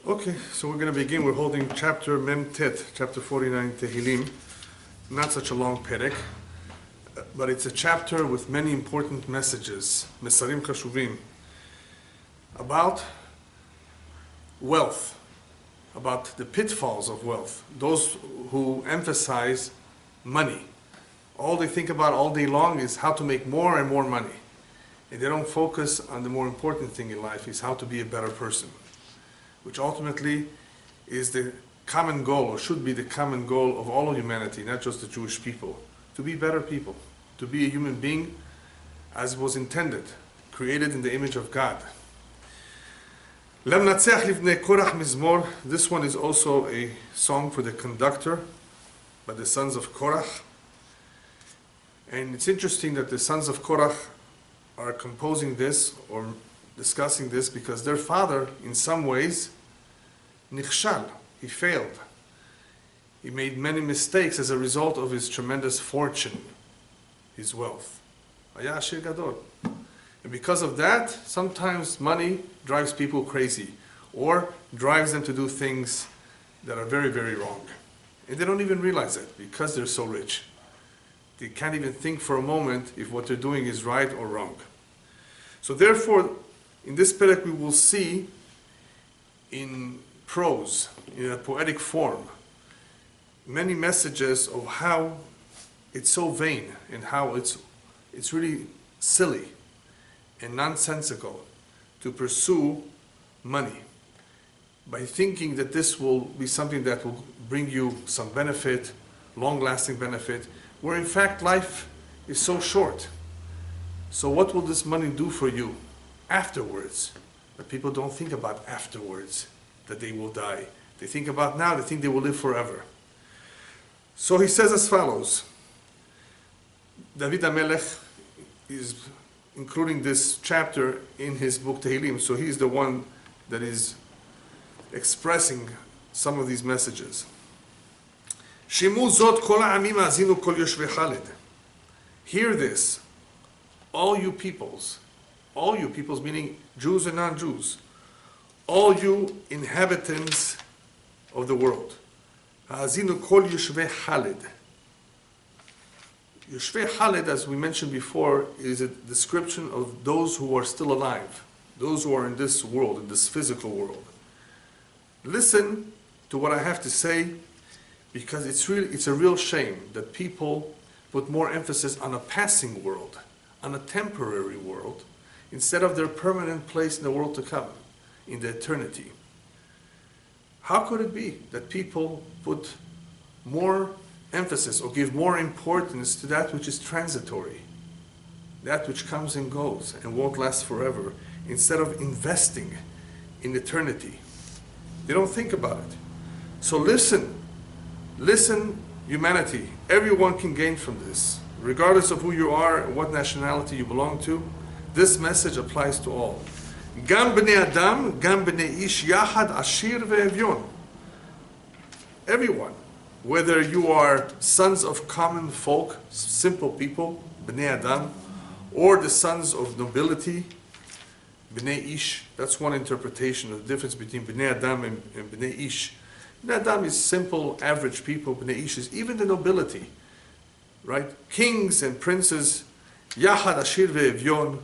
Okay, so we're going to begin. We're holding chapter Mem Tet, chapter 49, Tehilim. Not such a long perek, but it's a chapter with many important messages, Mesarim Chashuvim, about wealth, about the pitfalls of wealth. Those who emphasize money. All they think about all day long is how to make more and more money. And they don't focus on the more important thing in life, is how to be a better person, which ultimately is the common goal, or should be the common goal of all of humanity, not just the Jewish people, to be better people, to be a human being as was intended, created in the image of God. This one is also a song for the conductor by the sons of Korach. And it's interesting that the sons of Korach are composing this or discussing this because their father, in some ways, nichshal, he failed. He made many mistakes as a result of his tremendous fortune, his wealth. Haya ashir gadol. And because of that, sometimes money drives people crazy or drives them to do things that are very, very wrong. And they don't even realize it because they're so rich. They can't even think for a moment if what they're doing is right or wrong. So therefore, in this perek we will see in prose, in a poetic form, many messages of how it's so vain and how it's really silly and nonsensical to pursue money by thinking that this will be something that will bring you some benefit, long-lasting benefit, where in fact life is so short. So what will this money do for you afterwards? But people don't think about afterwards, that they will die. They think about now, they think they will live forever. So he says as follows. David HaMelech is including this chapter in his book Tehilim, so he's the one that is expressing some of these messages. Shimu zot kol ha'amim ha'azinu kol yoshvei Chaled. Hear this, all you peoples meaning Jews and non-Jews, all you inhabitants of the world. Ha'azinu kol yoshvei Chaled. Yoshvei Chaled, as we mentioned before, is a description of those who are still alive, those who are in this world, in this physical world. Listen to what I have to say, because it's a real shame that people put more emphasis on a passing world, on a temporary world, instead of their permanent place in the world to come, in the eternity. How could it be that people put more emphasis or give more importance to that which is transitory, that which comes and goes and won't last forever, instead of investing in eternity? They don't think about it. So listen, humanity. Everyone can gain from this. Regardless of who you are, what nationality you belong to, this message applies to all. Gam b'nei Adam, gam b'nei ish yachad ashir ve'evyon. Everyone, whether you are sons of common folk, simple people, b'nei Adam, or the sons of nobility, b'nei ish. That's one interpretation of the difference between b'nei Adam and b'nei ish. B'nei Adam is simple, average people. B'nei ish is even the nobility, right? Kings and princes, yachad ashir ve'evyon,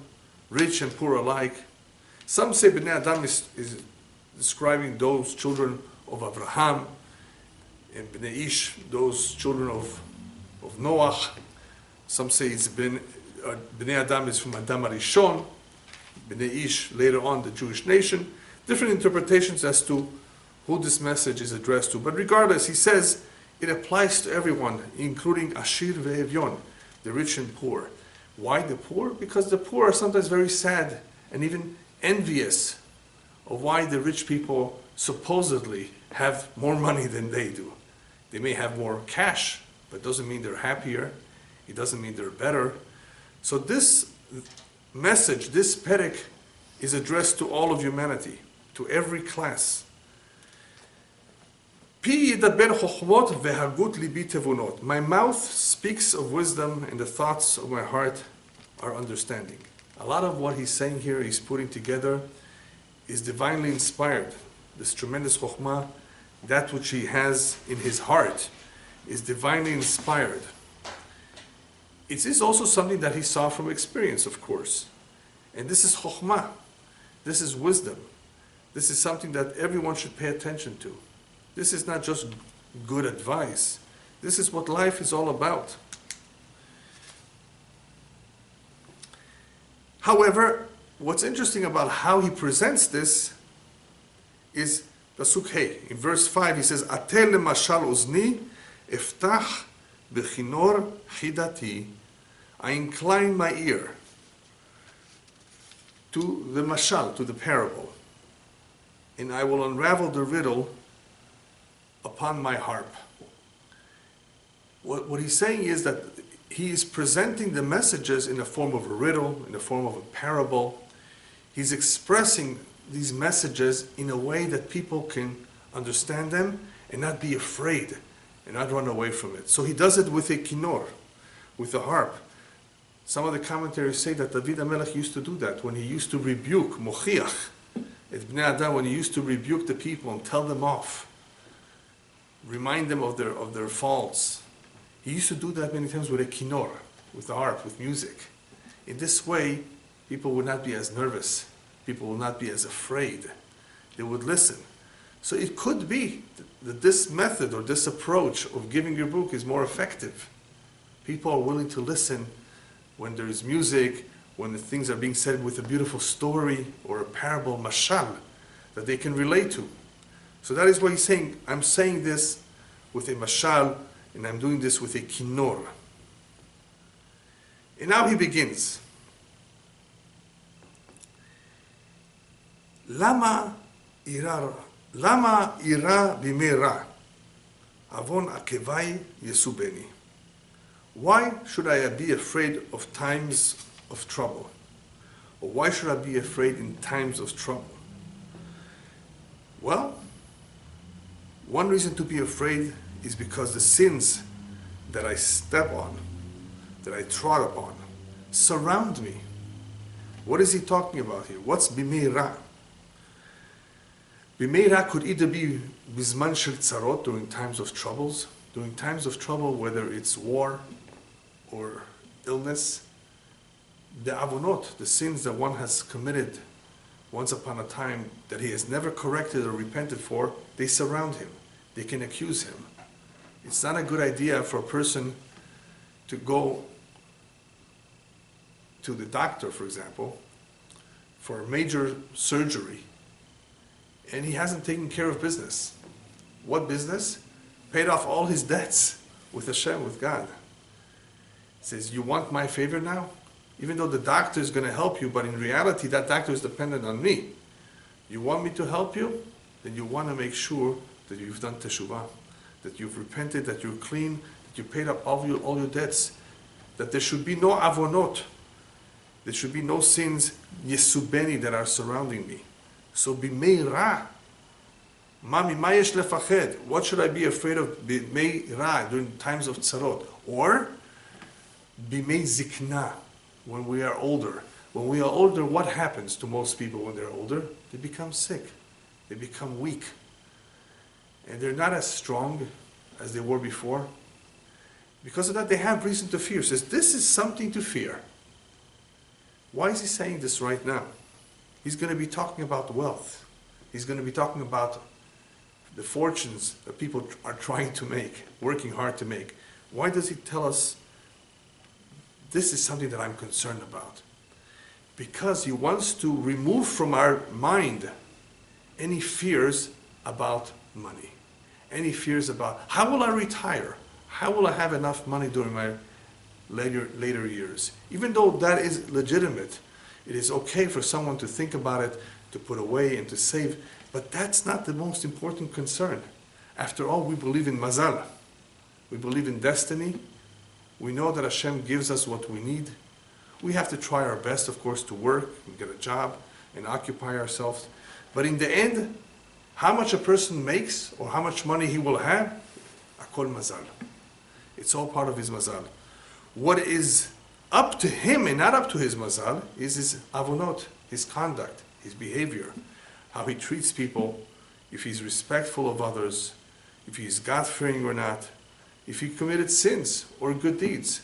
rich and poor alike. Some say b'nei Adam is describing those children of Abraham, and b'nei ish, those children of Noach. Some say it's b'nei Adam is from Adam HaRishon, b'nei ish later on the Jewish nation. Different interpretations as to who this message is addressed to. But regardless, he says it applies to everyone, including ashir ve'evyon, the rich and poor. Why the poor? Because the poor are sometimes very sad and even envious of why the rich people supposedly have more money than they do. They may have more cash, but it doesn't mean they're happier. It doesn't mean they're better. So this message, this perek, is addressed to all of humanity, to every class. My mouth speaks of wisdom, and the thoughts of my heart are understanding. A lot of what he's saying here, he's putting together, is divinely inspired this tremendous chokhmah, that which he has in his heart, is divinely inspired. It is also something that he saw from experience, of course. And this is chokhmah. This is wisdom. This is something that everyone should pay attention to. This is not just good advice. This is what life is all about. However, what's interesting about how he presents this is Pasuk Hey. In verse 5 he says, Atel lemashal uzni, eftach bechinor chidati. I incline my ear to the mashal, to the parable, and I will unravel the riddle upon my harp. What he's saying is that he is presenting the messages in the form of a riddle, in the form of a parable. He's expressing these messages in a way that people can understand them and not be afraid and not run away from it. So he does it with a kinor, with a harp. Some of the commentaries say that David HaMelech used to do that when he used to rebuke, mochiach, et bnei Adam, when he used to rebuke the people and tell them off, remind them of their faults. He used to do that many times with a kinor, with the harp, with music. In this way, people would not be as nervous. People will not be as afraid. They would listen. So it could be that this method or this approach of giving your book is more effective. People are willing to listen when there is music, when the things are being said with a beautiful story or a parable, mashal, that they can relate to. So that is what he's saying. I'm saying this with a mashal, and I'm doing this with a kinor. And now he begins. Lama ira bimei ra, avon akevai yesubeni. Why should I be afraid of times of trouble? Or why should I be afraid in times of trouble? Well, one reason to be afraid is because the sins that I step on, that I trod upon, surround me. What is he talking about here? What's bimei ra? Bimei ra could either be bizman shel tzarot, during times of troubles, during times of trouble, whether it's war or illness. The avonot, the sins that one has committed once upon a time that he has never corrected or repented for, they surround him. They can accuse him. It's not a good idea for a person to go to the doctor, for example, for a major surgery, and he hasn't taken care of business. What business? Paid off all his debts with Hashem, with God. He says, you want my favor now? Even though the doctor is going to help you, but in reality that doctor is dependent on me. You want me to help you? Then you want to make sure that you've done teshuvah, that you've repented, that you're clean, that you paid up all your debts, that there should be no avonot, there should be no sins, yesubeni, that are surrounding me. So bimei ra, mami mayesh lefached, what should I be afraid of bimei ra, during times of tzarot? Or bimei zikna, when we are older. When we are older, what happens to most people when they're older? They become sick. They become weak. And they're not as strong as they were before. Because of that, they have reason to fear. It says, this is something to fear. Why is he saying this right now? He's going to be talking about wealth. He's going to be talking about the fortunes that people are trying to make, working hard to make. Why does he tell us this is something that I'm concerned about? Because he wants to remove from our mind any fears about money, any fears about how will I retire, how will I have enough money during my later years. Even though that is legitimate, it is okay for someone to think about it, to put away and to save, but that's not the most important concern. After all, we believe in mazal, we believe in destiny. We know that Hashem gives us what we need. We have to try our best, of course, to work and get a job and occupy ourselves. But in the end, how much a person makes or how much money he will have, akol mazal. It's all part of his mazal. What is up to him and not up to his mazal is his avonot, his conduct, his behavior, how he treats people if he's respectful of others, if he's God-fearing or not, if he committed sins or good deeds.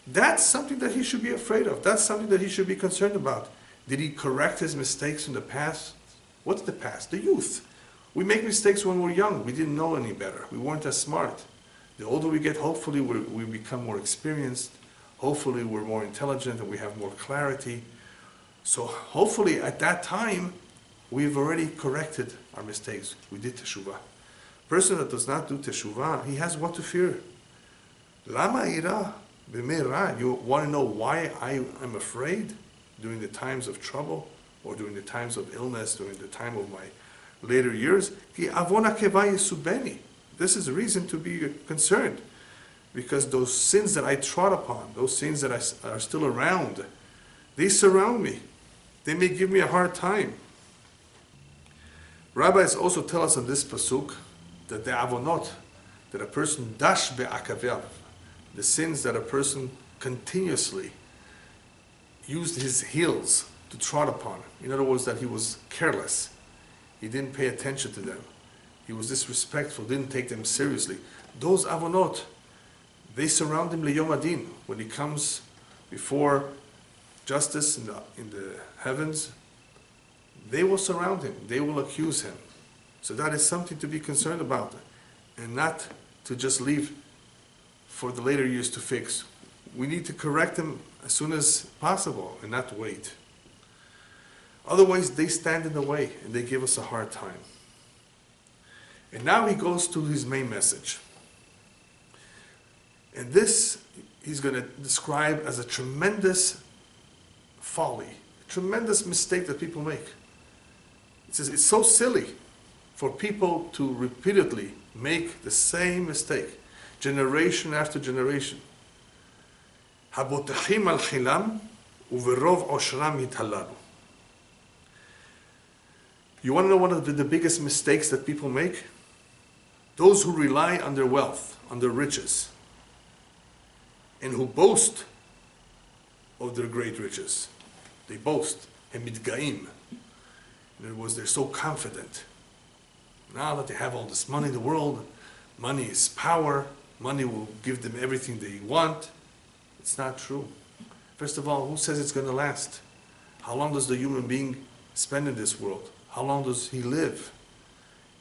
That's something that he should be afraid of. That's something that he should be concerned about. Did he correct his mistakes in the past? What's the past? The youth. We make mistakes when we're young. We didn't know any better. We weren't as smart. The older we get, hopefully we become more experienced. Hopefully we're more intelligent and we have more clarity. So hopefully at that time, we've already corrected our mistakes. We did teshuvah. Person that does not do teshuvah, he has what to fear. Lama ira b'mei ra. You want to know why I am afraid during the times of trouble or during the times of illness, during the time of my later years? Ki avona keva yisubeni. This is a reason to be concerned, because those sins that I trod upon, those sins that are still around, they surround me. They may give me a hard time. Rabbis also tell us in this pasuk that the avonot, that a person dash be'akavev, the sins that a person continuously used his heels to trod upon. In other words, that he was careless. He didn't pay attention to them. He was disrespectful, didn't take them seriously. Those avonot, they surround him liyom adin. When he comes before justice in the heavens, they will surround him. They will accuse him. So that is something to be concerned about, and not to just leave for the later years to fix. We need to correct them as soon as possible and not wait. Otherwise, they stand in the way and they give us a hard time. And now he goes to his main message. And this he's going to describe as a tremendous folly, a tremendous mistake that people make. It says it's so silly for people to repeatedly make the same mistake, generation after generation. Habotechim al chilam uverov oshram yithallalu. You want to know one of the biggest mistakes that people make? Those who rely on their wealth, on their riches, and who boast of their great riches. They boast, hemidgaim. In other words, they're so confident. Now that they have all this money in the world, money is power, money will give them everything they want. It's not true. First of all, who says it's going to last? How long does the human being spend in this world? How long does he live?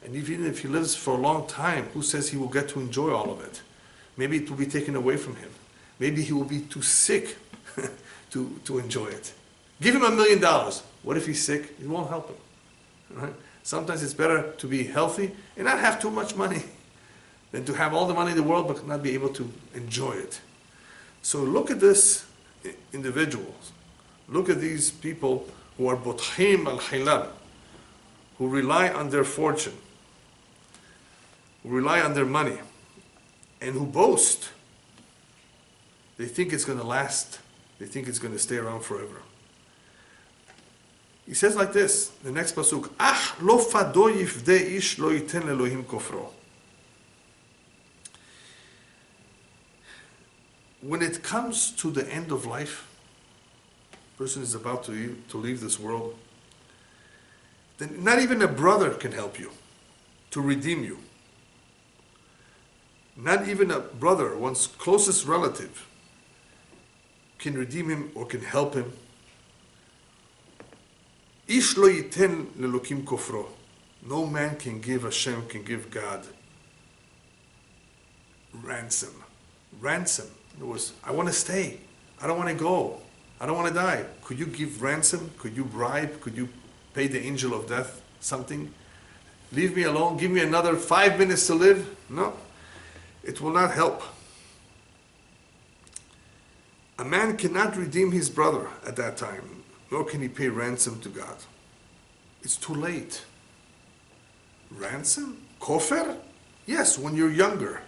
And even if he lives for a long time, who says he will get to enjoy all of it? Maybe it will be taken away from him. Maybe he will be too sick to enjoy it. Give him $1 million. What if he's sick? It won't help him. Right? Sometimes it's better to be healthy and not have too much money than to have all the money in the world but not be able to enjoy it. So look at this individuals. Look at these people who are botchim al chilab, who rely on their fortune, who rely on their money, and who boast. They think it's going to last. They think it's going to stay around forever. He says like this, the next pasuk, "Ach lo fado yifde ish lo yiten lelohim kofro." When it comes to the end of life, a person is about to leave this world, then not even a brother can help you to redeem you. Not even a brother, one's closest relative, can redeem him or can help him. Ish lo yiten lelokim kofro. No man can give Hashem, can give God ransom. Ransom. In other words, I want to stay. I don't want to go. I don't want to die. Could you give ransom? Could you bribe? Could you pay the angel of death something? Leave me alone. Give me another 5 minutes to live? No. It will not help. A man cannot redeem his brother at that time, nor can he pay ransom to God. It's too late. Ransom? Kofer? Yes, when you're younger.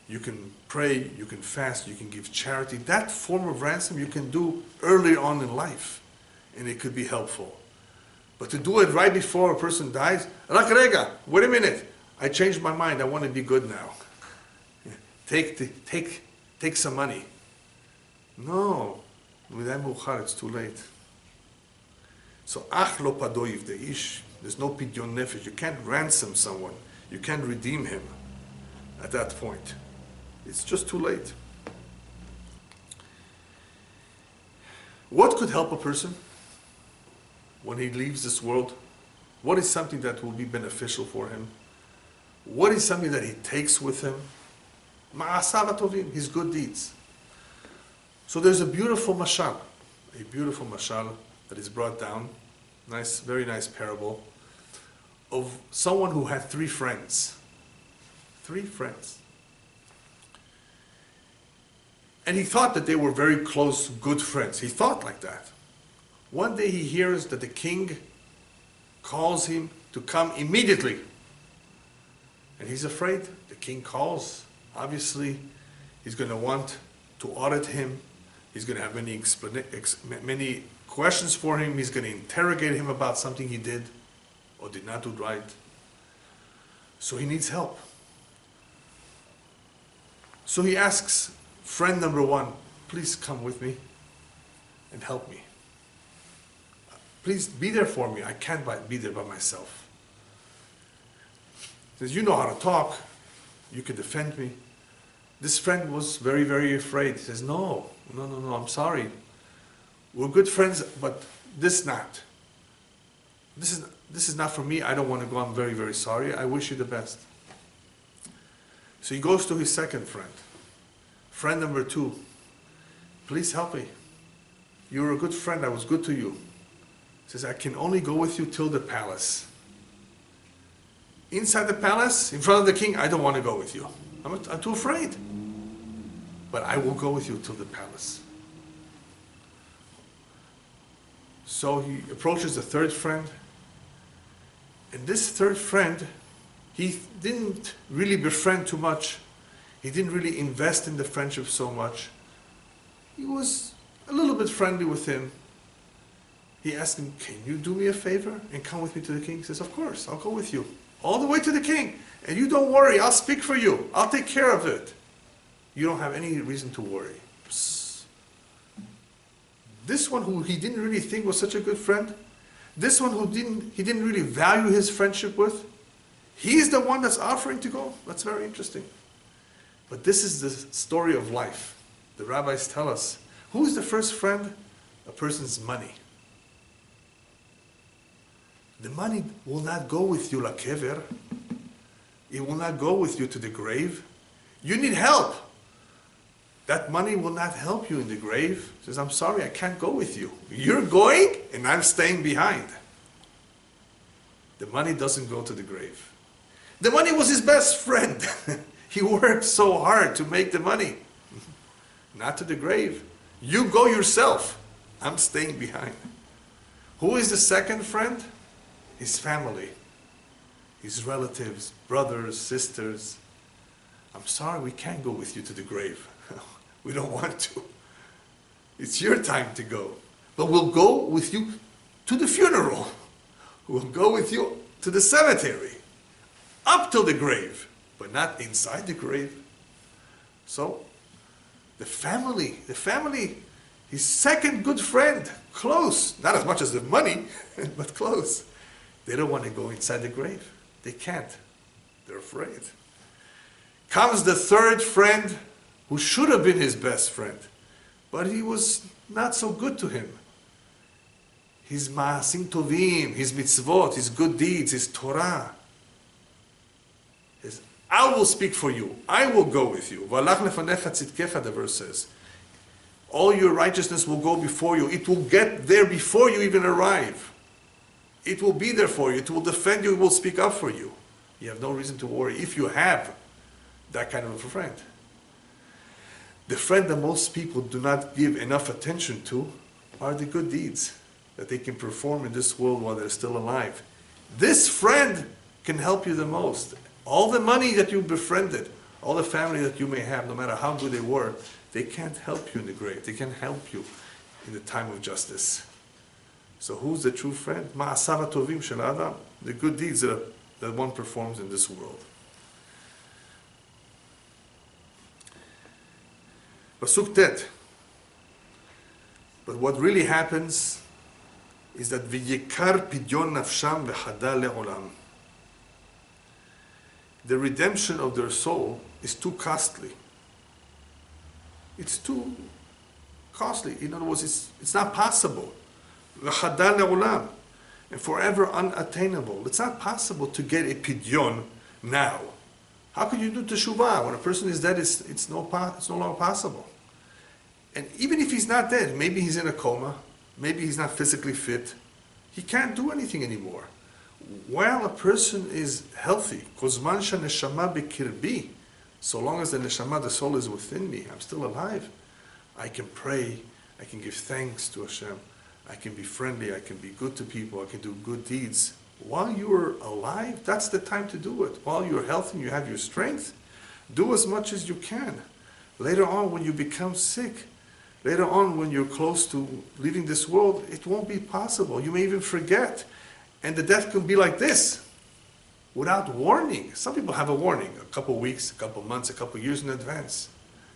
You can pray, you can fast, you can give charity. That form of ransom you can do early on in life, and it could be helpful. But to do it right before a person dies, rak rega, wait a minute, I changed my mind, I want to be good now. Take some money. No, with that mukhar, it's too late. So, ach lo padoyiv de ish, There's no pidyon nefesh. You can't ransom someone. You can't redeem him at that point. It's just too late. What could help a person when he leaves this world? What is something that will be beneficial for him? What is something that he takes with him? Ma'asav tovim, his good deeds. So there's a beautiful mashal that is brought down, nice, very nice parable, of someone who had 3 friends. 3 friends. And he thought that they were very close, good friends. He thought like that. One day he hears that the king calls him to come immediately. And he's afraid. The king calls. Obviously, he's going to want to audit him. He's going to have many questions for him. He's going to interrogate him about something he did or did not do right. So he needs help. So he asks friend number 1, please come with me and help me. Please be there for me. I can't be there by myself. He says, you know how to talk. You can defend me. This friend was very, very afraid. He says, no, I'm sorry. We're good friends, but this not. This is not for me. I don't want to go. I'm very, very sorry. I wish you the best. So he goes to his second friend. Friend number 2, please help me. You're a good friend. I was good to you. He says, I can only go with you till the palace. Inside the palace, in front of the king, I don't want to go with you. I'm too afraid. But I will go with you till the palace. So he approaches the third friend. And this third friend, he didn't really befriend too much. He didn't really invest in the friendship so much. He was a little bit friendly with him. He asked him, can you do me a favor and come with me to the king? He says, of course, I'll go with you. All the way to the king. And you don't worry, I'll speak for you. I'll take care of it. You don't have any reason to worry. Psst. This one who he didn't really think was such a good friend, this one who he didn't really value his friendship with, he's the one that's offering to go. That's very interesting. But this is the story of life. The rabbis tell us, who is the first friend? A person's money. The money will not go with you lakever. It will not go with you to the grave. You need help. That money will not help you in the grave. He says, I'm sorry, I can't go with you. You're going and I'm staying behind. The money doesn't go to the grave. The money was his best friend. He worked so hard to make the money. Not to the grave. You go yourself. I'm staying behind. Who is the second friend? His family. His relatives, brothers, sisters. I'm sorry, we can't go with you to the grave. We don't want to. It's your time to go. But we'll go with you to the funeral. We'll go with you to the cemetery. Up to the grave. But not inside the grave. So, the family, his second good friend, close. Not as much as the money, but close. They don't want to go inside the grave. They can't. They're afraid. Comes the third friend who should have been his best friend, but he was not so good to him. His ma'asim tovim, his mitzvot, his good deeds, his Torah. I will speak for you. I will go with you. V'alach lefanecha tzidkecha, the verse says. All your righteousness will go before you. It will get there before you even arrive. It will be there for you. It will defend you. It will speak up for you. You have no reason to worry if you have that kind of a friend. The friend that most people do not give enough attention to are the good deeds that they can perform in this world while they're still alive. This friend can help you the most. All the money that you befriended, all the family that you may have, no matter how good they were, they can't help you in the grave. They can't help you in the time of justice. So who's the true friend? Ma'asav tovim shel adam, the good deeds that one performs in this world. Pasuk Tet. But what really happens is that v'yikar pidyon nafsham v'chada le'olam. The redemption of their soul is too costly. It's too costly. In other words, it's not possible. V'chada le'olam. And forever unattainable. It's not possible to get a pidyon now. How could you do teshuvah? When a person is dead, it's no longer possible. And even if he's not dead, maybe he's in a coma, maybe he's not physically fit, he can't do anything anymore. While a person is healthy, kozman neshama b'kirbi, so long as the neshama, the soul, is within me, I'm still alive, I can pray, I can give thanks to Hashem, I can be friendly, I can be good to people, I can do good deeds. While you're alive, that's the time to do it. While you're healthy and you have your strength, do as much as you can. Later on, when you become sick, later on when you're close to leaving this world, it won't be possible. You may even forget. And the death can be like this, without warning. Some people have a warning, a couple weeks, a couple months, a couple years in advance.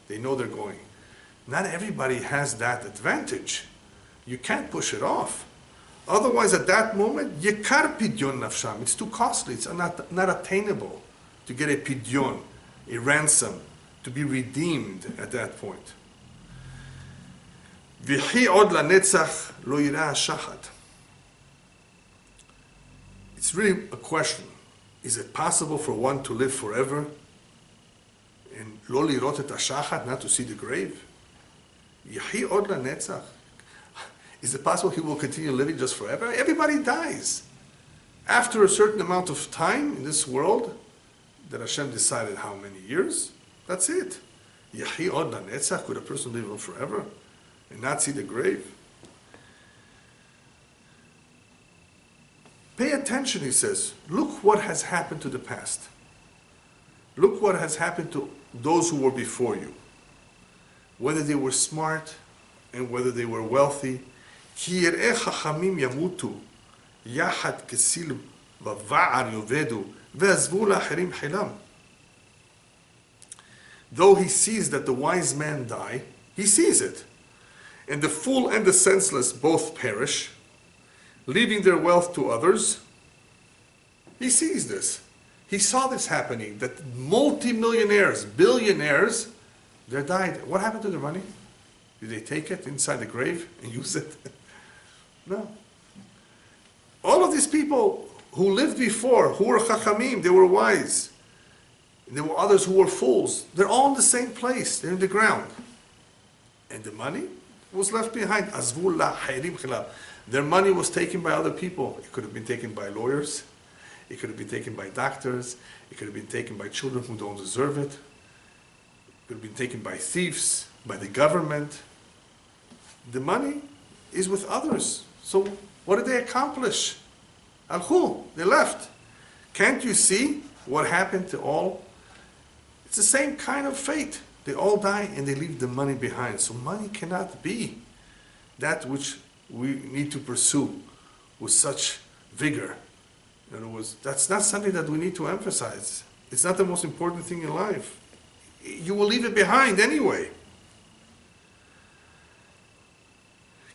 They know they're going. Not everybody has that advantage. You can't push it off. Otherwise, at that moment, yekar pidyon nafsham. It's too costly. It's not attainable to get a pidyon, a ransom, to be redeemed at that point. V'hi od lanetzach lo yirah shachat. It's really a question. Is it possible for one to live forever and lo lirot et hashachat, not to see the grave? V'hi od lanetzach. Is it possible he will continue living just forever? Everybody dies. After a certain amount of time in this world, that Hashem decided how many years, that's it. Yahi od lanetzach, could a person live forever and not see the grave? Pay attention, he says. Look what has happened to the past. Look what has happened to those who were before you. Whether they were smart and whether they were wealthy. כי יראי חכמים ימותו, יחד כסיל בבער יאבדו, ועזבו לאחרים חילם. Though he sees that the wise man die, he sees it. And the fool and the senseless both perish, leaving their wealth to others. He sees this. He saw this happening, that multi-millionaires, billionaires, they died. What happened to their money? Did they take it inside the grave and use it? No. All of these people who lived before, who were chachamim, they were wise. And there were others who were fools. They're all in the same place. They're in the ground. And the money was left behind. Their money was taken by other people. It could have been taken by lawyers. It could have been taken by doctors. It could have been taken by children who don't deserve it. It could have been taken by thieves, by the government. The money is with others. So what did they accomplish? Alchu, they left. Can't you see what happened to all? It's the same kind of fate. They all die and they leave the money behind. So money cannot be that which we need to pursue with such vigor. In other words, that's not something that we need to emphasize. It's not the most important thing in life. You will leave it behind anyway.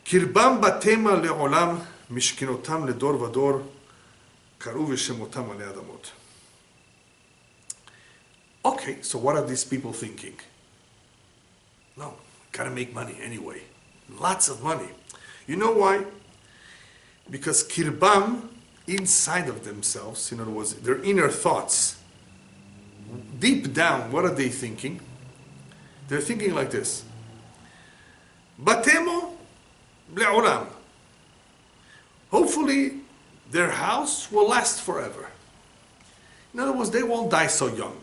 קרבם בתמה לעולם, משכנותם לדור ודור, קראו ושמותם עלי אדמות. Okay, so what are these people thinking? No, gotta make money anyway. Lots of money. You know why? Because kirbam, inside of themselves, in other words, their inner thoughts, deep down, what are they thinking? They're thinking like this. Batemo le'olam. Hopefully, their house will last forever. In other words, they won't die so young.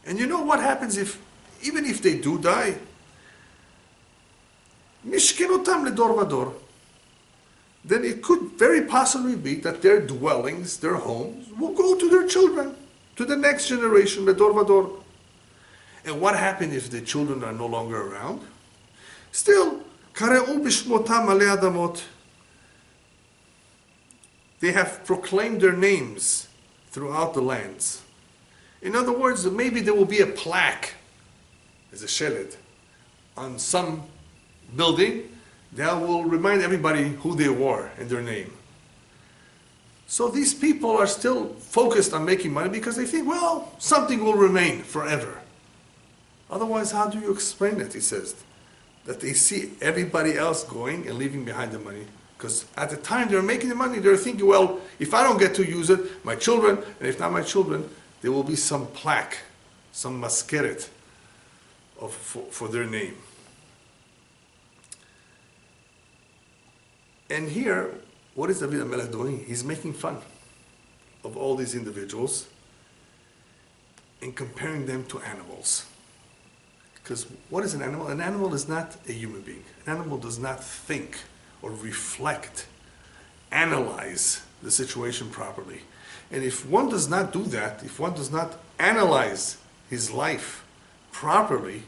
And you know what happens even if they do die? Mishkenotam ledor vador. Then it could very possibly be that their dwellings, their homes, will go to their children, to the next generation, ledor vador. And what happens if the children are no longer around? Still, kareu bishmotam alei adamot. They have proclaimed their names throughout the lands. In other words, maybe there will be a plaque, as a sheled, on some building that will remind everybody who they were and their name. So these people are still focused on making money because they think, well, something will remain forever. Otherwise, how do you explain it, he says? That they see everybody else going and leaving behind the money. Because at the time they're making the money, they're thinking, well, if I don't get to use it, my children, and if not my children, there will be some plaque, some maskeret for their name. And here, what is David HaMelech doing? He's making fun of all these individuals and comparing them to animals. Because what is an animal? An animal is not a human being. An animal does not think or reflect, analyze the situation properly. And if one does not do that, if one does not analyze his life properly,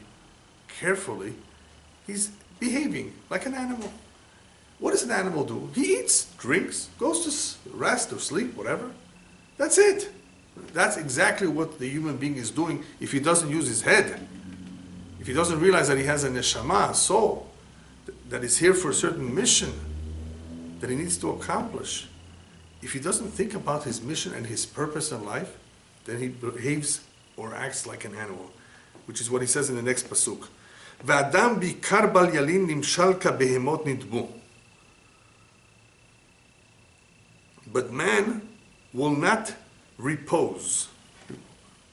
carefully, he's behaving like an animal. What does an animal do? He eats, drinks, goes to rest or sleep, whatever. That's it. That's exactly what the human being is doing if he doesn't use his head. If he doesn't realize that he has a neshama, a soul, that is here for a certain mission that he needs to accomplish. If he doesn't think about his mission and his purpose in life, then he behaves or acts like an animal, which is what he says in the next pasuk. V'adam bikar bal yalin nimshal ka behemot nidbu. But man will not repose.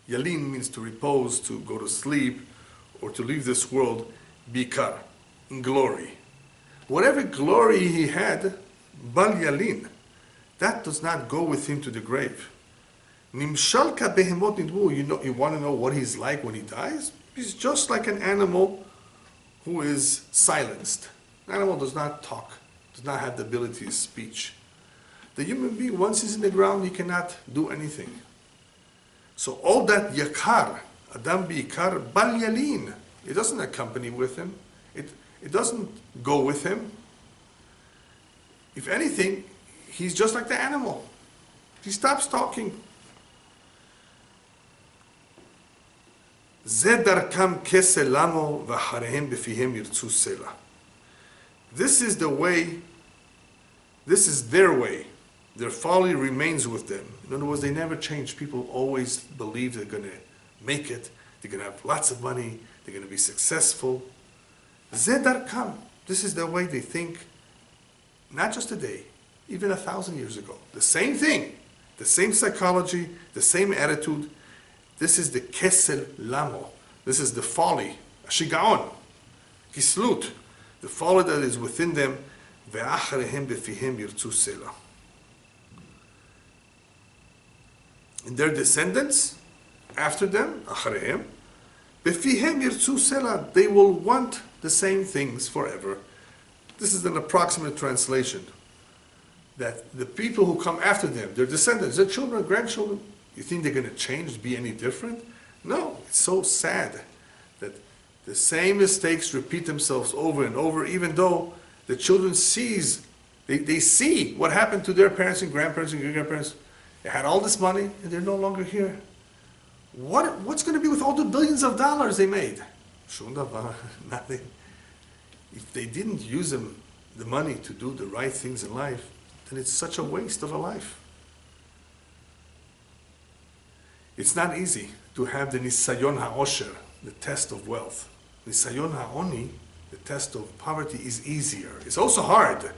Yalin means to repose, to go to sleep, or to leave this world, bikar, in glory. Whatever glory he had, bal yalin, that does not go with him to the grave. Nimshal ka behemot nidbu, you want to know what he's like when he dies? He's just like an animal who is silenced. An animal does not talk, does not have the ability of speech. The human being, once he's in the ground, he cannot do anything. So all that yakar, Adam bi'ikar bal yalin, it doesn't accompany with him. It doesn't go with him. If anything, he's just like the animal. He stops talking. Zedarkam keselamo v'harehem befihem yirtzu sela. This is the way, this is their way. Their folly remains with them. In other words, they never change. People always believe they're going to make it. They're going to have lots of money. They're going to be successful. Zedarkam. This is the way they think, not just today, even 1,000 years ago. The same thing, the same psychology, the same attitude. This is the kesel lamo. This is the folly, shigaon, kislut, the folly that is within them. Ve'acharehem befihem yirtzu sela. And their descendants, after them, acharehem, befihem yirtzu sela, they will want the same things forever. This is an approximate translation. That the people who come after them, their descendants, their children, grandchildren, you think they're going to change, be any different? No, it's so sad that the same mistakes repeat themselves over and over, even though the children they see what happened to their parents and grandparents and great-grandparents. They had all this money and they're no longer here. What's going to be with all the billions of dollars they made? Nothing. If they didn't use the money to do the right things in life, then it's such a waste of a life. It's not easy to have the nisayon ha'osher, the test of wealth. Nisayon ha'oni, the test of poverty, is easier. It's also hard,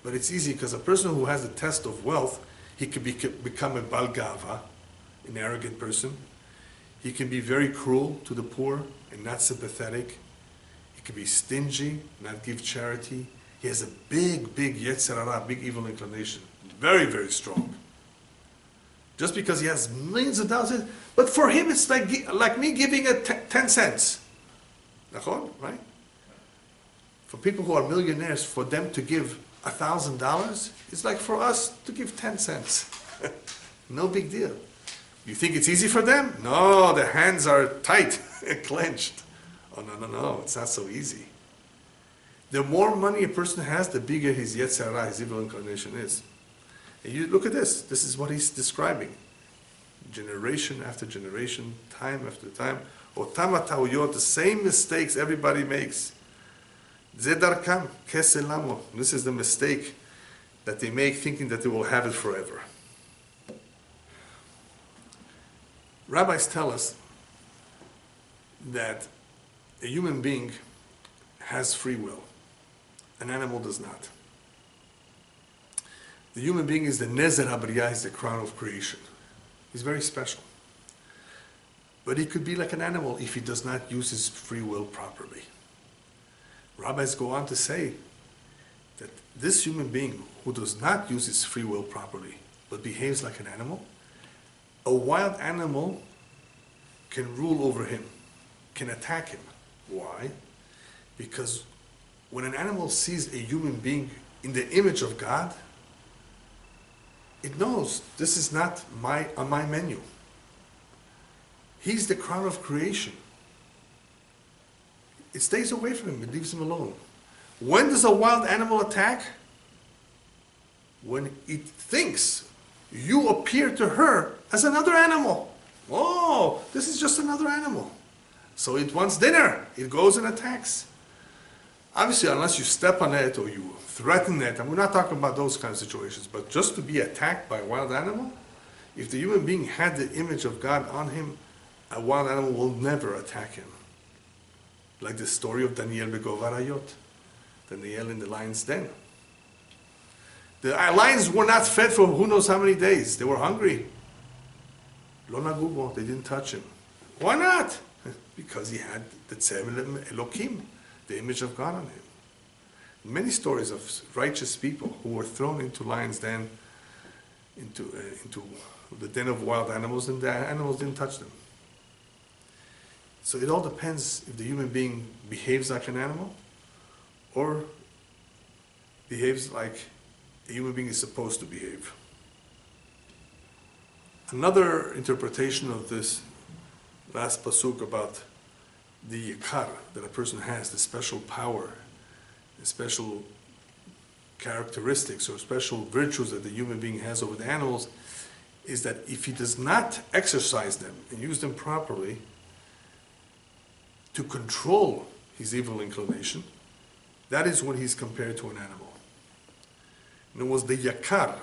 but it's easy because a person who has the test of wealth, he can become a bal gava, an arrogant person. He can be very cruel to the poor and not sympathetic. He can be stingy, not give charity. He has a big yetzer hara, big evil inclination. Very, very strong. Just because he has millions of dollars, but for him it's like me giving 10 cents. Right? For people who are millionaires, for them to give $1,000, it's like for us to give 10 cents. No big deal. You think it's easy for them? No, their hands are tight and clenched. Oh, no, it's not so easy. The more money a person has, the bigger his yetzer hara, his evil inclination is. And you look at this. This is what he's describing. Generation after generation, time after time. Otama ta'uyot, the same mistakes everybody makes. Zedarkam keselamo. This is the mistake that they make, thinking that they will have it forever. Rabbis tell us that a human being has free will. An animal does not. The human being is the Nezer HaBriyah, is the crown of creation. He's very special. But he could be like an animal if he does not use his free will properly. Rabbis go on to say that this human being who does not use his free will properly, but behaves like an animal, a wild animal can rule over him, can attack him. Why? Because when an animal sees a human being in the image of God, it knows this is not on my menu. He's the crown of creation. It stays away from him, it leaves him alone. When does a wild animal attack? When it thinks you appear to her as another animal. Oh, this is just another animal. So it wants dinner. It goes and attacks. Obviously, unless you step on it or you threaten it, and we're not talking about those kind of situations, but just to be attacked by a wild animal, if the human being had the image of God on him, a wild animal will never attack him. Like the story of Daniel Begovarayot, Daniel in the lion's den. The lions were not fed for who knows how many days. They were hungry. Lo nagubo, they didn't touch him. Why not? Because he had the Tehilim Elokim, the image of God on him. Many stories of righteous people who were thrown into lion's den, into the den of wild animals, and the animals didn't touch them. So it all depends if the human being behaves like an animal or behaves like a human being is supposed to behave. Another interpretation of this last pasuk about the yikar that a person has, the special power, the special characteristics or special virtues that the human being has over the animals, is that if he does not exercise them and use them properly to control his evil inclination, that is when he's compared to an animal. And it was the yakar,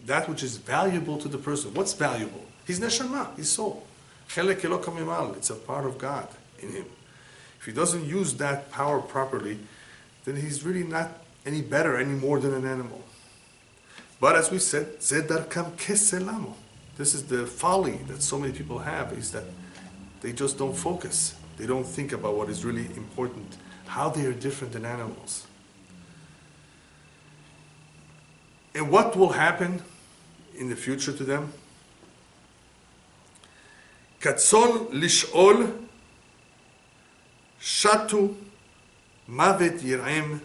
that which is valuable to the person. What's valuable? His neshama, his soul. Chelek Eloka Mimal, it's a part of God in him. If he doesn't use that power properly, then he's really not any better, any more than an animal. But as we said, Zedarkam keselamo. This is the folly that so many people have, is that they just don't focus. They don't think about what is really important, how they are different than animals. And what will happen in the future to them? Katzol lish'ol shatu mavet yir'em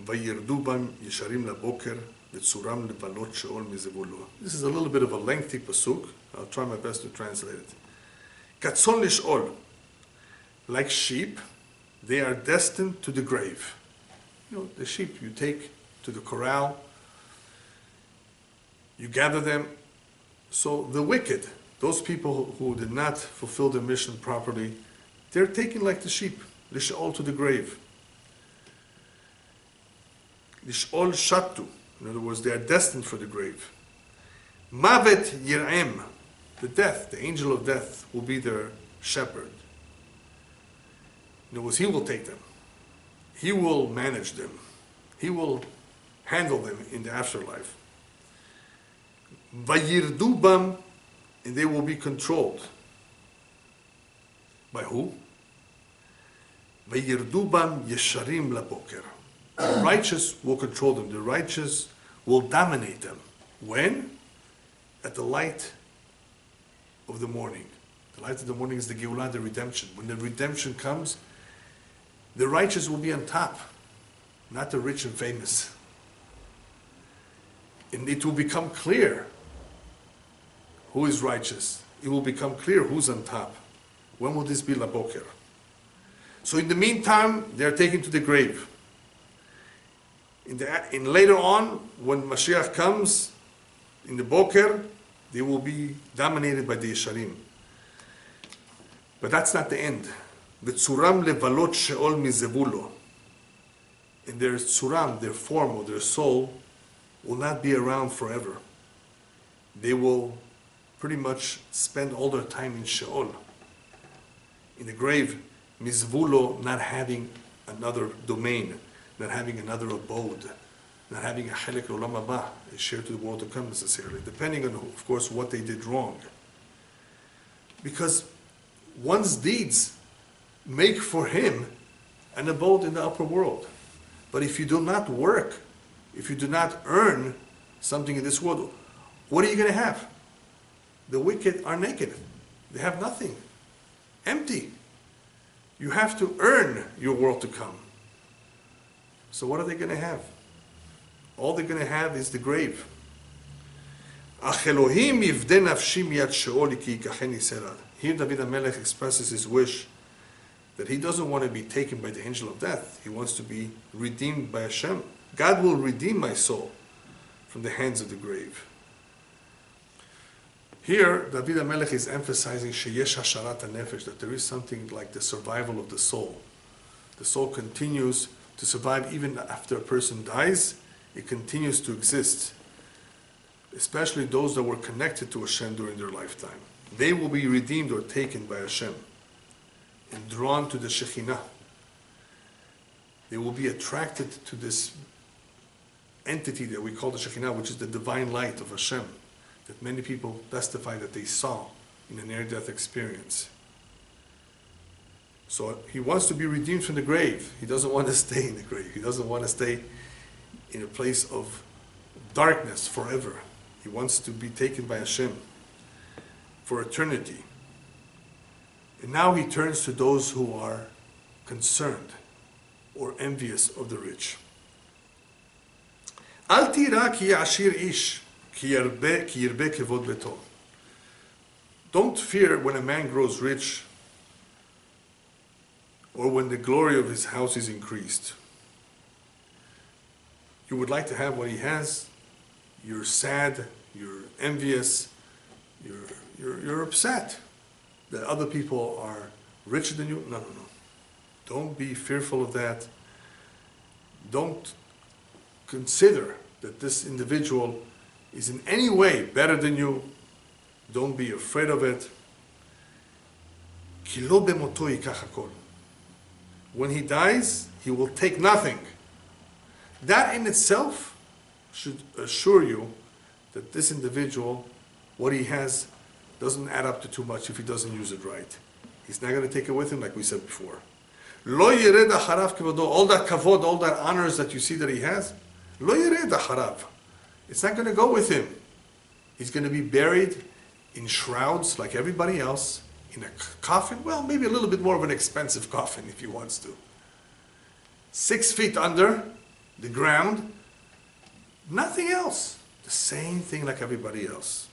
vayirdu bam yesharim laboker v'tzuram levalot she'ol mizevulo. This is a little bit of a lengthy pasuk. I'll try my best to translate it. Katzol lish'ol, like sheep, they are destined to the grave. You know, the sheep you take to the corral, you gather them. So the wicked, those people who did not fulfill their mission properly, they're taken like the sheep, lish'ol, to the grave. Lish'ol shatu, in other words, they are destined for the grave. Mavet yir'em, the death, the angel of death, will be their shepherd. In other words, he will take them. He will manage them. He will handle them in the afterlife. Vayirdu bam, and they will be controlled. By who? Vayirdu bam yesharim laboker. The righteous will control them. The righteous will dominate them. When? At the light of the morning. The light of the morning is the Geulah, the redemption. When the redemption comes, the righteous will be on top, not the rich and famous. And it will become clear who is righteous. It will become clear who's on top. When will this be laboker? So in the meantime, they are taken to the grave. In later on, when Mashiach comes, in the boker, they will be dominated by the Yesharim. But that's not the end. V'tzuram levalot she'ol mizevulo. and their tsuram, their form or their soul, will not be around forever. They will pretty much spend all their time in Sheol, in the grave, mizvulo, not having another domain, not having another abode, not having a chelek olam haba, a share to the world to come necessarily, depending on, of course, what they did wrong. Because one's deeds make for him an abode in the upper world. But if you do not work, if you do not earn something in this world, what are you going to have? The wicked are naked. They have nothing. Empty. You have to earn your world to come. So what are they going to have? All they're going to have is the grave. Here David HaMelech expresses his wish that he doesn't want to be taken by the angel of death. He wants to be redeemed by Hashem. God will redeem my soul from the hands of the grave. Here, David HaMelech is emphasizing sheyesh hasharat hanefesh, that there is something like the survival of the soul. The soul continues to survive even after a person dies. It continues to exist, especially those that were connected to Hashem during their lifetime. They will be redeemed or taken by Hashem and drawn to the Shekhinah. They will be attracted to this entity that we call the Shekhinah, which is the divine light of Hashem, that many people testify that they saw in a near-death experience. So he wants to be redeemed from the grave. He doesn't want to stay in the grave. He doesn't want to stay in a place of darkness forever. He wants to be taken by Hashem for eternity. And now he turns to those who are concerned or envious of the rich. Al tira ki ashir ish ki yarbe kevod beto. Don't fear when a man grows rich or when the glory of his house is increased. You would like to have what he has. You're sad. You're envious. You're upset that other people are richer than you. No. Don't be fearful of that. Don't consider that this individual is in any way better than you. Don't be afraid of it. Ki lo bemoto yikach hakol. When he dies, he will take nothing. That in itself should assure you that this individual, what he has, doesn't add up to too much if he doesn't use it right. He's not going to take it with him, like we said before. Lo yered acharav kevodo, all that kavod, all that honors that you see that he has, lo yered acharav. It's not going to go with him. He's going to be buried in shrouds like everybody else, in a coffin, well, maybe a little bit more of an expensive coffin if he wants to. 6 feet under the ground, nothing else. The same thing like everybody else.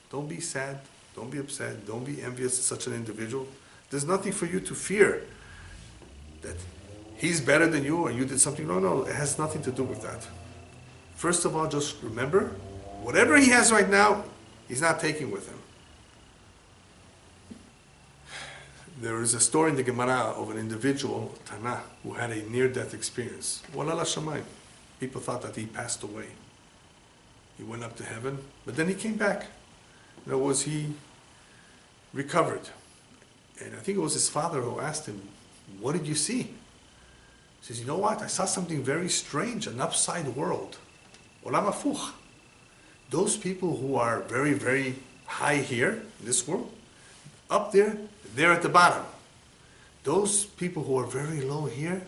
Don't be sad, don't be upset, don't be envious of such an individual. There's nothing for you to fear that he's better than you or you did something wrong. No, it has nothing to do with that. First of all, just remember, whatever he has right now, he's not taking with him. There is a story in the Gemara of an individual, Tana, who had a near-death experience. Walala shamayim. People thought that he passed away. He went up to heaven, but then he came back. In other words, he recovered. And I think it was his father who asked him, what did you see? He says, you know what? I saw something very strange, an upside world. Olam hafuch. Those people who are very, very high here in this world, up there, they're at the bottom. Those people who are very low here,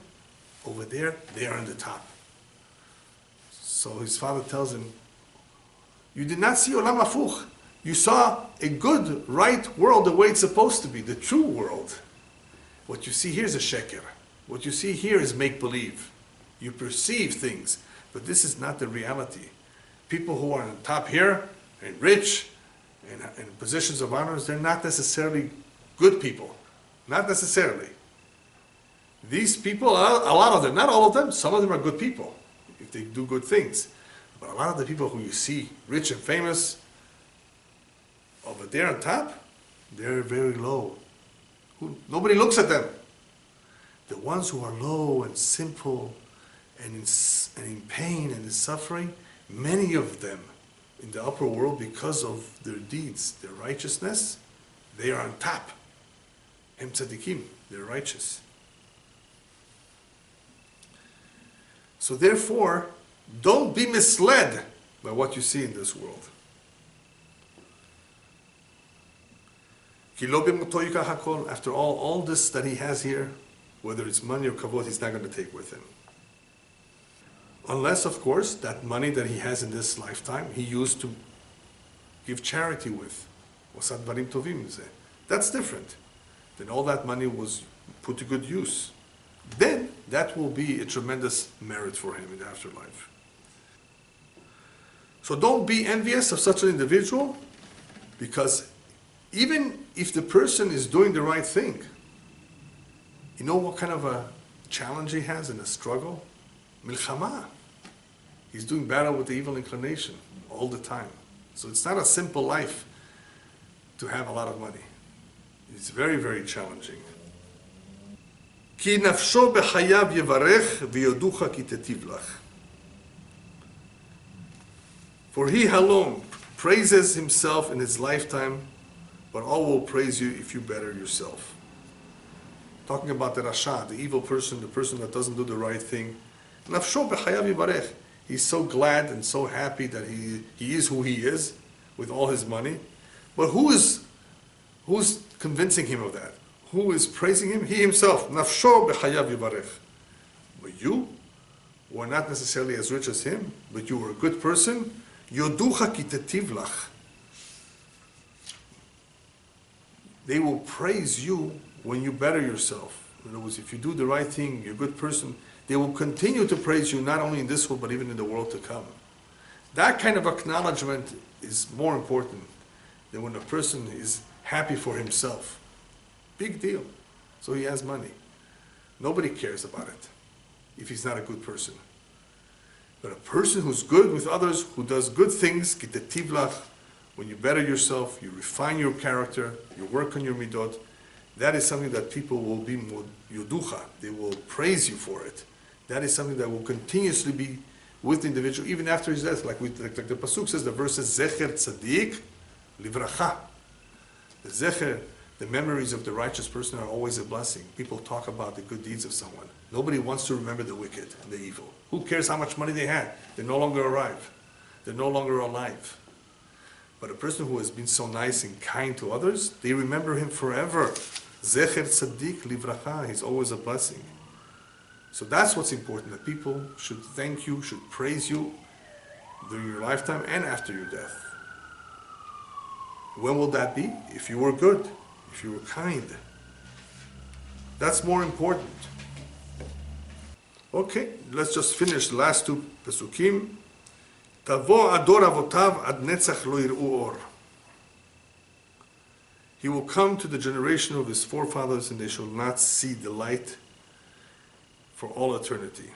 over there, they are on the top. So his father tells him, you did not see Olam hafuch. You saw a good, right world the way it's supposed to be, the true world. What you see here is a sheker. What you see here is make-believe. You perceive things, but this is not the reality. People who are on top here, and rich, and in positions of honors, they're not necessarily good people. Not necessarily. These people, a lot of them, not all of them, some of them are good people, if they do good things. But a lot of the people who you see rich and famous, over there on top, they're very low. Nobody looks at them. The ones who are low and simple, and in pain and in suffering, many of them in the upper world, because of their deeds, their righteousness, they are on top. Hem tzadikim, they're righteous. So therefore, don't be misled by what you see in this world. After all this that he has here, whether it's money or kavod, he's not going to take with him. Unless, of course, that money that he has in this lifetime, he used to give charity with. That's different. Then all that money was put to good use. Then that will be a tremendous merit for him in the afterlife. So don't be envious of such an individual, because even if the person is doing the right thing, you know what kind of a challenge he has in a struggle? Milchama. He's doing battle with the evil inclination all the time. So it's not a simple life to have a lot of money. It's very, very challenging. Ki nafsho bechayav yevarech v'yoducha ki tetiv lach. For he alone praises himself in his lifetime, but all will praise you if you better yourself. Talking about the Rasha, the evil person, the person that doesn't do the right thing. Nafsho bechayav yevarech. He's so glad and so happy that he is who he is with all his money. But who's convincing him of that? Who is praising him? He himself. Nafsho bechayav yivarech. But you, who are not necessarily as rich as him, but you are a good person, yoducha ki tetiv lach. They will praise you when you better yourself. In other words, if you do the right thing, you're a good person, they will continue to praise you not only in this world, but even in the world to come. That kind of acknowledgement is more important than when a person is happy for himself. Big deal. So he has money. Nobody cares about it if he's not a good person. But a person who's good with others, who does good things, kitetiv lach, when you better yourself, you refine your character, you work on your midot, that is something that people will be yuducha. They will praise you for it. That is something that will continuously be with the individual, even after his death. Like the Pasuk says, the verse says, Zecher tzaddik livracha. The zecher, the memories of the righteous person are always a blessing. People talk about the good deeds of someone. Nobody wants to remember the wicked and the evil. Who cares how much money they had? They're no longer alive. They're no longer alive. But a person who has been so nice and kind to others, they remember him forever. Zecher tzaddik livracha. He's always a blessing. So that's what's important, that people should thank you, should praise you during your lifetime and after your death. When will that be? If you were good, if you were kind. That's more important. Okay, let's just finish the last two pesukim. Tavo ador avotav ad netzach lo yir'u or. He will come to the generation of his forefathers, and they shall not see the light for all eternity.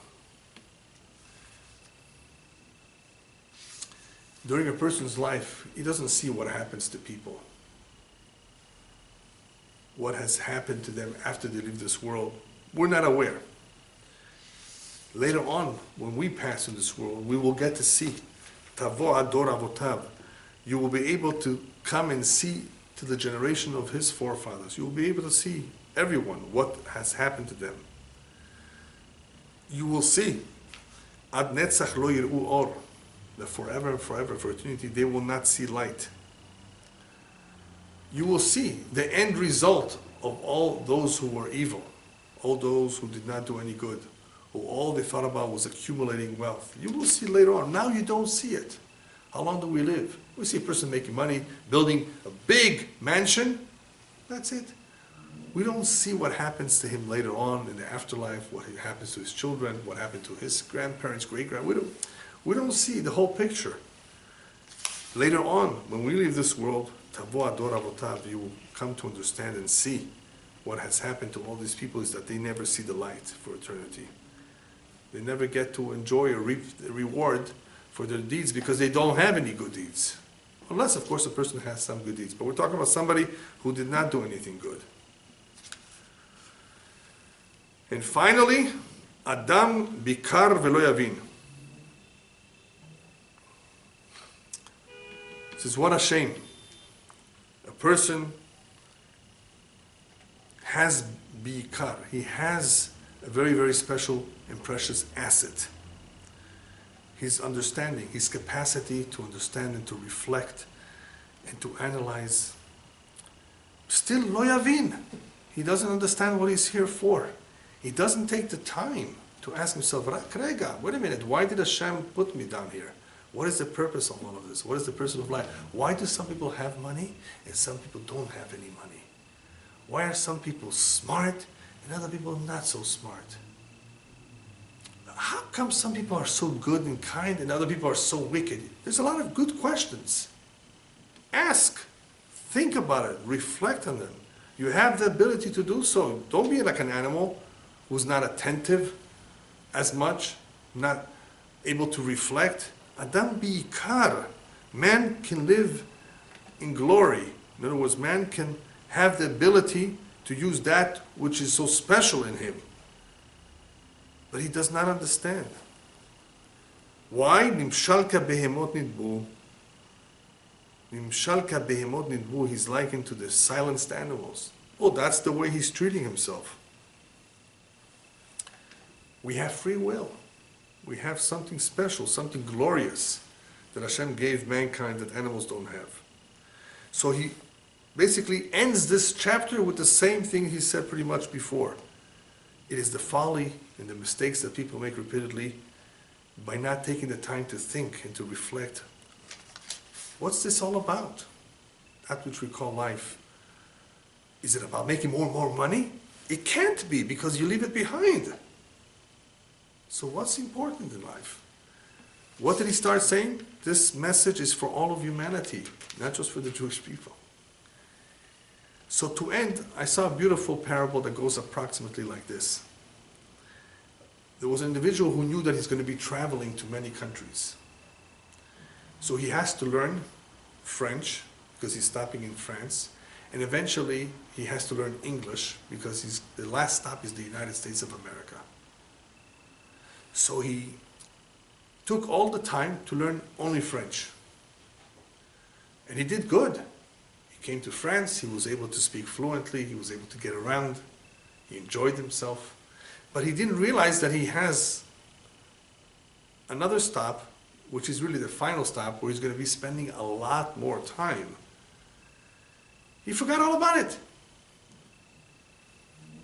During a person's life, he doesn't see what happens to people. What has happened to them after they leave this world, we're not aware. Later on, when we pass in this world, we will get to see. Tavo ador avotav. You will be able to come and see to the generation of his forefathers. You will be able to see everyone, what has happened to them. You will see, ad netzach lo yir'u or, that forever and forever, for eternity, they will not see light. You will see the end result of all those who were evil, all those who did not do any good, who all they thought about was accumulating wealth. You will see later on. Now you don't see it. How long do we live? We see a person making money, building a big mansion. That's it. We don't see what happens to him later on in the afterlife, what happens to his children, what happened to his grandparents, great-grandparents. We don't see the whole picture. Later on, when we leave this world, Tavo ador avotav, you will come to understand and see what has happened to all these people is that they never see the light for eternity. They never get to enjoy or reap the reward for their deeds because they don't have any good deeds. Unless, of course, a person has some good deeds. But we're talking about somebody who did not do anything good. And finally, Adam bikar velo yavin. This is what a shame. A person has bikar. He has a very, very special and precious asset. His understanding, his capacity to understand and to reflect and to analyze. Still lo yavin. He doesn't understand what he's here for. He doesn't take the time to ask himself, Rega, wait a minute, why did Hashem put me down here? What is the purpose of all of this? What is the purpose of life? Why do some people have money and some people don't have any money? Why are some people smart and other people not so smart? How come some people are so good and kind and other people are so wicked? There's a lot of good questions. Ask, think about it, reflect on them. You have the ability to do so. Don't be like an animal who's not attentive as much, not able to reflect. Adam bi'ikar. Man can live in glory. In other words, man can have the ability to use that which is so special in him. But he does not understand. Why? Nimshalka behemot nidbu. Nimshalka behemot nidbu. He's likened to the silenced animals. Oh, that's the way he's treating himself. We have free will. We have something special, something glorious that Hashem gave mankind that animals don't have. So he basically ends this chapter with the same thing he said pretty much before. It is the folly and the mistakes that people make repeatedly by not taking the time to think and to reflect. What's this all about? That which we call life. Is it about making more and more money? It can't be, because you leave it behind. So what's important in life? What did he start saying? This message is for all of humanity, not just for the Jewish people. So to end, I saw a beautiful parable that goes approximately like this. There was an individual who knew that he's going to be traveling to many countries. So he has to learn French, because he's stopping in France. And eventually, he has to learn English, because the last stop is the United States of America. So he took all the time to learn only French. And he did good. He came to France, he was able to speak fluently, he was able to get around, he enjoyed himself. But he didn't realize that he has another stop, which is really the final stop, where he's going to be spending a lot more time. He forgot all about it.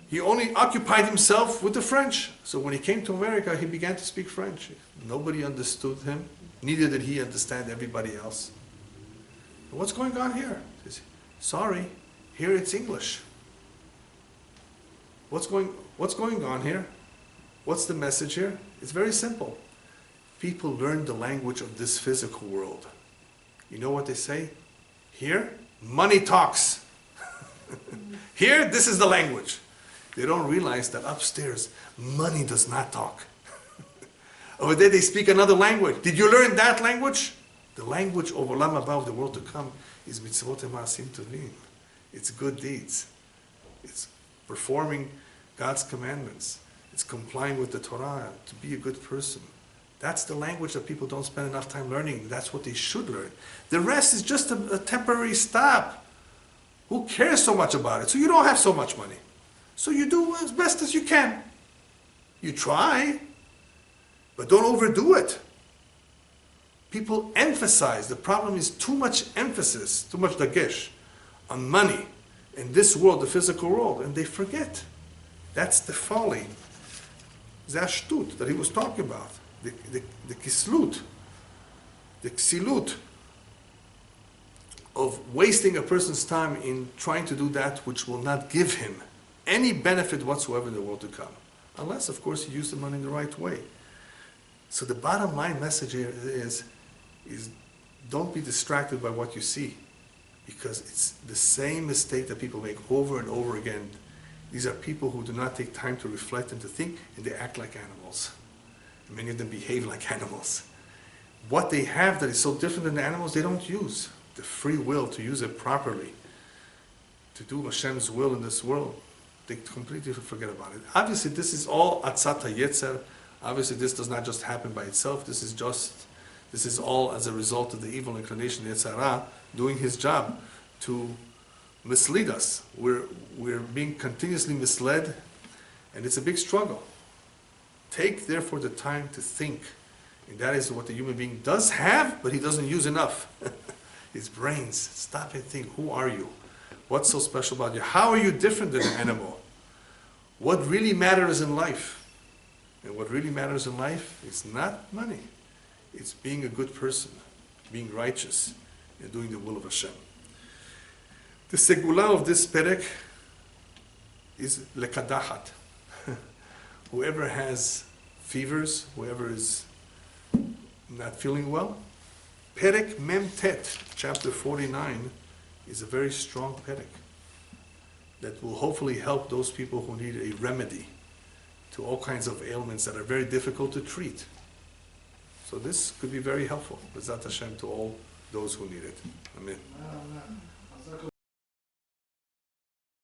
He only occupied himself with the French. So when he came to America, he began to speak French. Nobody understood him. Neither did he understand everybody else. What's going on here? He says, sorry, here it's English. What's going on here? What's the message here? It's very simple. People learn the language of this physical world. You know what they say? Here, money talks. Here, this is the language. They don't realize that upstairs, money does not talk. Over there, they speak another language. Did you learn that language? The language of Olam Haba, of the world to come, is mitzvot ma'asim tovim. It's good deeds. It's performing God's commandments. It's complying with the Torah, to be a good person. That's the language that people don't spend enough time learning. That's what they should learn. The rest is just a temporary stop. Who cares so much about it? So you don't have so much money. So you do as best as you can. You try, but don't overdo it. People emphasize, the problem is too much emphasis, too much dagesh on money in this world, the physical world, and they forget. That's the folly, zashtut, that he was talking about, the kislut, the ksilut of wasting a person's time in trying to do that which will not give him any benefit whatsoever in the world to come. Unless, of course, you use the money in the right way. So the bottom line message here is don't be distracted by what you see, because it's the same mistake that people make over and over again. These are people who do not take time to reflect and to think, and they act like animals. And many of them behave like animals. What they have that is so different than the animals, they don't use the free will to use it properly, to do Hashem's will in this world. They completely forget about it. Obviously, this is all atzata yetzer. Obviously, this does not just happen by itself. This is all as a result of the evil inclination, Yetzer Hara, doing his job to mislead us. We're being continuously misled, and it's a big struggle. Take, therefore, the time to think. And that is what the human being does have, but he doesn't use enough. His brains. Stop and think. Who are you? What's so special about you? How are you different than an animal? What really matters in life? And what really matters in life is not money. It's being a good person, being righteous, and doing the will of Hashem. The segula of this perek is lekadahat. Whoever has fevers, whoever is not feeling well, perek mem tet, chapter 49, is a very strong perek that will hopefully help those people who need a remedy to all kinds of ailments that are very difficult to treat. So this could be very helpful, B'ezrat Hashem, to all those who need it. Amen.